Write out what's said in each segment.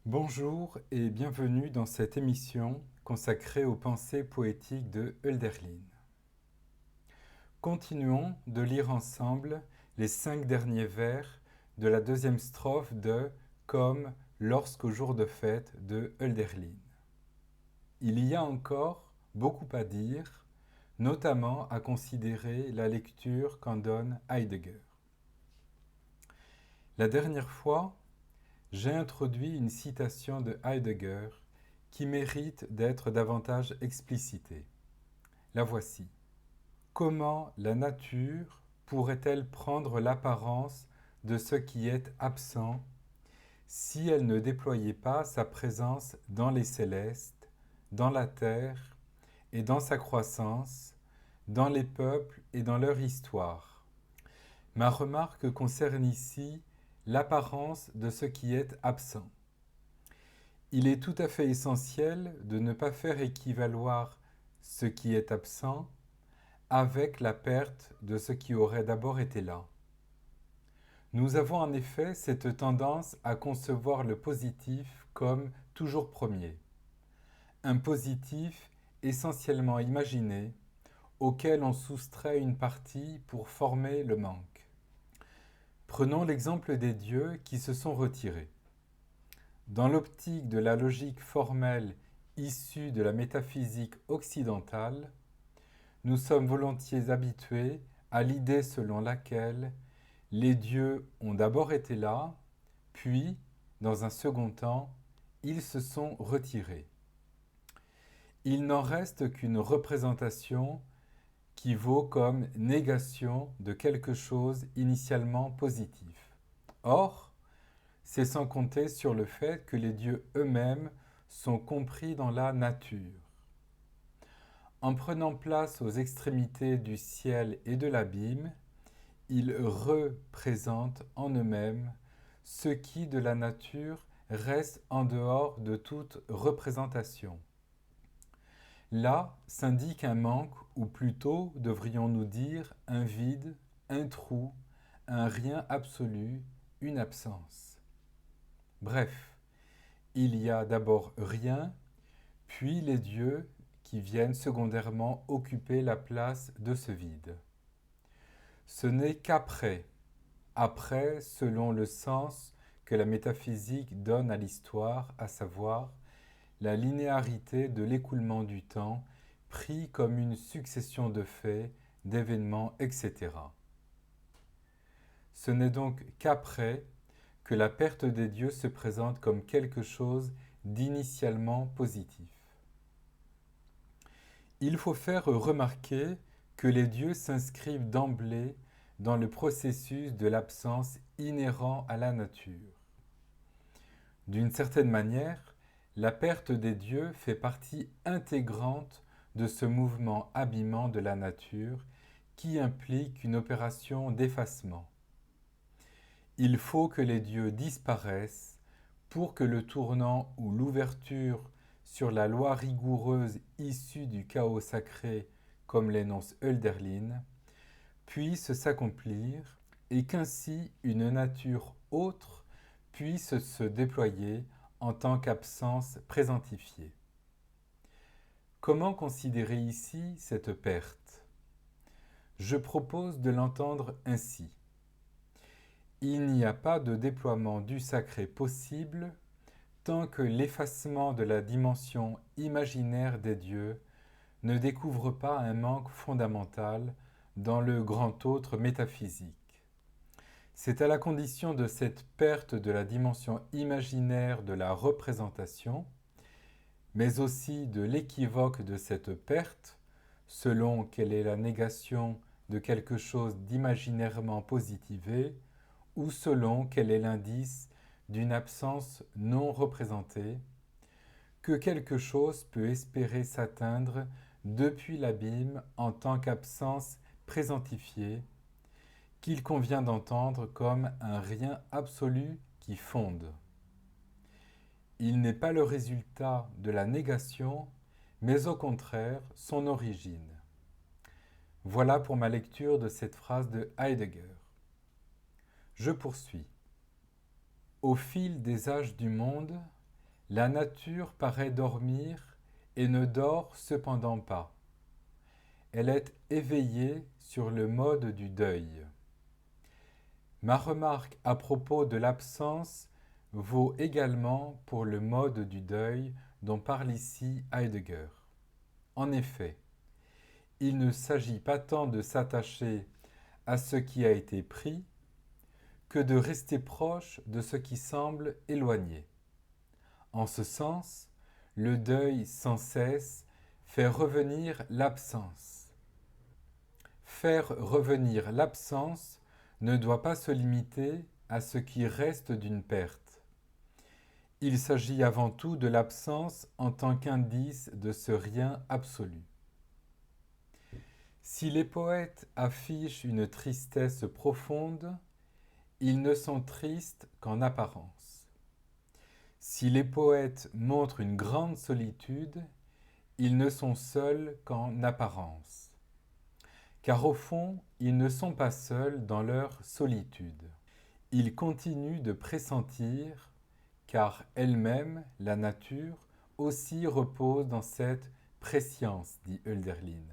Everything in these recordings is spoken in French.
Bonjour et bienvenue dans cette émission consacrée aux pensées poétiques de Hölderlin. Continuons de lire ensemble les 5 derniers vers de la deuxième strophe de Comme lorsqu'au jour de fête de Hölderlin. Il y a encore beaucoup à dire, notamment à considérer la lecture qu'en donne Heidegger. La dernière fois, j'ai introduit une citation de Heidegger qui mérite d'être davantage explicitée. La voici. Comment la nature pourrait-elle prendre l'apparence de ce qui est absent si elle ne déployait pas sa présence dans les célestes, dans la terre et dans sa croissance, dans les peuples et dans leur histoire? Ma remarque concerne ici l'apparence de ce qui est absent. Il est tout à fait essentiel de ne pas faire équivaloir ce qui est absent avec la perte de ce qui aurait d'abord été là. Nous avons en effet cette tendance à concevoir le positif comme toujours premier. Un positif essentiellement imaginé, auquel on soustrait une partie pour former le manque. Prenons l'exemple des dieux qui se sont retirés. Dans l'optique de la logique formelle issue de la métaphysique occidentale, nous sommes volontiers habitués à l'idée selon laquelle les dieux ont d'abord été là, puis, dans un second temps, ils se sont retirés. Il n'en reste qu'une représentation qui vaut comme négation de quelque chose initialement positif. Or, c'est sans compter sur le fait que les dieux eux-mêmes sont compris dans la nature. En prenant place aux extrémités du ciel et de l'abîme, ils représentent en eux-mêmes ce qui de la nature reste en dehors de toute représentation. Là s'indique un manque, ou plutôt, devrions-nous dire, un vide, un trou, un rien absolu, une absence. Bref, il y a d'abord rien, puis les dieux qui viennent secondairement occuper la place de ce vide. Ce n'est qu'après, selon le sens que la métaphysique donne à l'histoire, à savoir la linéarité de l'écoulement du temps pris comme une succession de faits, d'événements, etc. Ce n'est donc qu'après que la perte des dieux se présente comme quelque chose d'initialement positif. Il faut faire remarquer que les dieux s'inscrivent d'emblée dans le processus de l'absence inhérent à la nature. D'une certaine manière, la perte des dieux fait partie intégrante de ce mouvement abîmant de la nature qui implique une opération d'effacement. Il faut que les dieux disparaissent pour que le tournant ou l'ouverture sur la loi rigoureuse issue du chaos sacré, comme l'énonce Hölderlin, puisse s'accomplir et qu'ainsi une nature autre puisse se déployer en tant qu'absence présentifiée. Comment considérer ici cette perte ? Je propose de l'entendre ainsi. Il n'y a pas de déploiement du sacré possible tant que l'effacement de la dimension imaginaire des dieux ne découvre pas un manque fondamental dans le grand autre métaphysique. C'est à la condition de cette perte de la dimension imaginaire de la représentation, mais aussi de l'équivoque de cette perte, selon qu'elle est la négation de quelque chose d'imaginairement positivé, ou selon qu'elle est l'indice d'une absence non représentée, que quelque chose peut espérer s'atteindre depuis l'abîme en tant qu'absence présentifié, qu'il convient d'entendre comme un rien absolu qui fonde. Il n'est pas le résultat de la négation, mais au contraire son origine. Voilà pour ma lecture de cette phrase de Heidegger. Je poursuis. Au fil des âges du monde, la nature paraît dormir et ne dort cependant pas. Elle est éveillée sur le mode du deuil. Ma remarque à propos de l'absence vaut également pour le mode du deuil dont parle ici Heidegger. En effet, il ne s'agit pas tant de s'attacher à ce qui a été pris que de rester proche de ce qui semble éloigné. En ce sens, le deuil sans cesse fait revenir l'absence. Faire revenir l'absence ne doit pas se limiter à ce qui reste d'une perte. Il s'agit avant tout de l'absence en tant qu'indice de ce rien absolu. Si les poètes affichent une tristesse profonde, ils ne sont tristes qu'en apparence. Si les poètes montrent une grande solitude, ils ne sont seuls qu'en apparence. Car au fond, ils ne sont pas seuls dans leur solitude. Ils continuent de pressentir, car elle-même, la nature, aussi repose dans cette prescience, dit Hölderlin.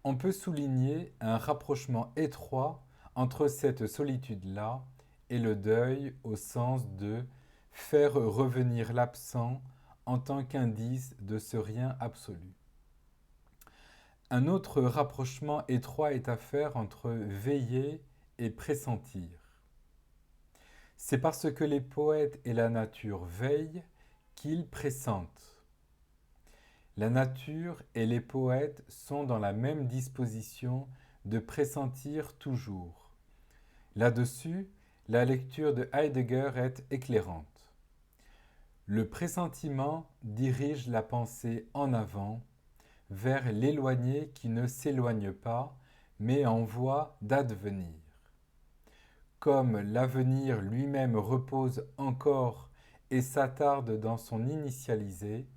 On peut souligner un rapprochement étroit entre cette solitude-là et le deuil au sens de faire revenir l'absent en tant qu'indice de ce rien absolu. Un autre rapprochement étroit est à faire entre veiller et pressentir. C'est parce que les poètes et la nature veillent qu'ils pressentent. La nature et les poètes sont dans la même disposition de pressentir toujours. Là-dessus, la lecture de Heidegger est éclairante. Le pressentiment dirige la pensée en avant, vers l'éloigné qui ne s'éloigne pas, mais en voie d'advenir. Comme l'avenir lui-même repose encore et s'attarde dans son initialisé,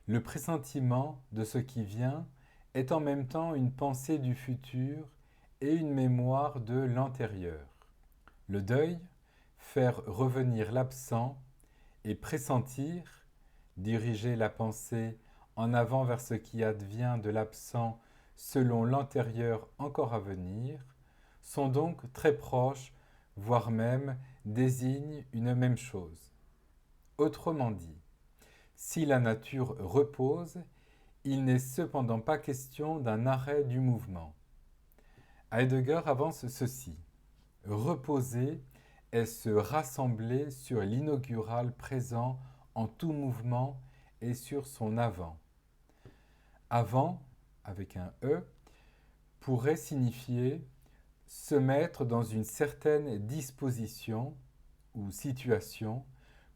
le pressentiment de ce qui vient est en même temps une pensée du futur et une mémoire de l'antérieur. Le deuil, faire revenir l'absent, et pressentir, diriger la pensée en avant vers ce qui advient de l'absent selon l'antérieur encore à venir, sont donc très proches, voire même désignent une même chose. Autrement dit, si la nature repose, il n'est cependant pas question d'un arrêt du mouvement. Heidegger avance ceci. Reposer est se rassembler sur l'inaugural présent en tout mouvement et sur son avant. Avant, avec un E, pourrait signifier se mettre dans une certaine disposition ou situation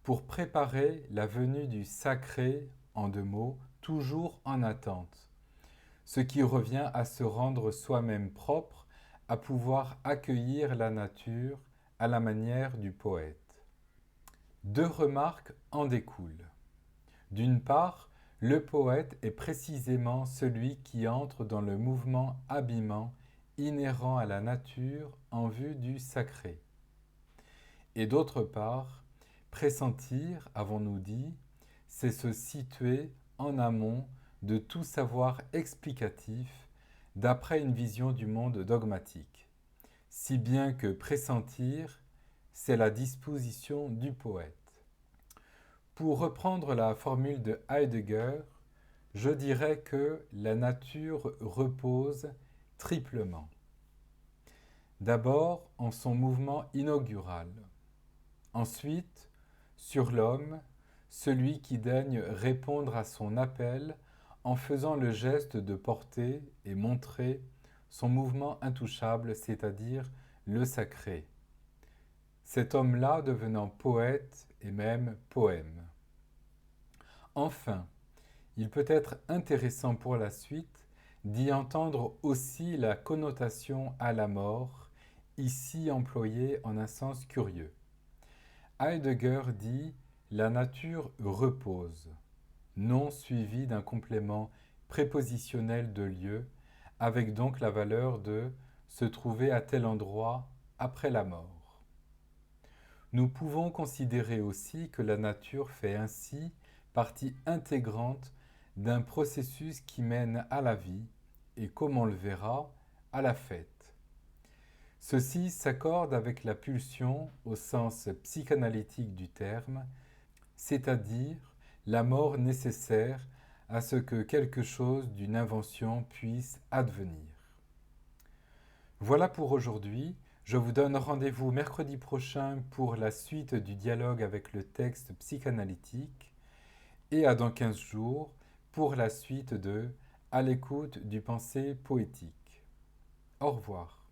pour préparer la venue du sacré, en deux mots, toujours en attente, ce qui revient à se rendre soi-même propre, à pouvoir accueillir la nature à la manière du poète. Deux remarques en découlent. D'une part, le poète est précisément celui qui entre dans le mouvement habillement inhérent à la nature en vue du sacré. Et d'autre part, pressentir, avons-nous dit, c'est se situer en amont de tout savoir explicatif d'après une vision du monde dogmatique, si bien que pressentir, c'est la disposition du poète. Pour reprendre la formule de Heidegger, je dirais que la nature repose triplement. D'abord en son mouvement inaugural, ensuite sur l'homme, celui qui daigne répondre à son appel en faisant le geste de porter et montrer son mouvement intouchable, c'est-à-dire le sacré. Cet homme-là devenant poète et même poème. Enfin, il peut être intéressant pour la suite d'y entendre aussi la connotation à la mort, ici employée en un sens curieux. Heidegger dit « la nature repose », nom suivi d'un complément prépositionnel de lieu, avec donc la valeur de se trouver à tel endroit après la mort. Nous pouvons considérer aussi que la nature fait ainsi partie intégrante d'un processus qui mène à la vie et, comme on le verra, à la fête. Ceci s'accorde avec la pulsion au sens psychanalytique du terme, c'est-à-dire la mort nécessaire à ce que quelque chose d'une invention puisse advenir. Voilà pour aujourd'hui. Je vous donne rendez-vous mercredi prochain pour la suite du dialogue avec le texte psychanalytique et à dans 15 jours pour la suite de À l'écoute du pensée poétique. Au revoir.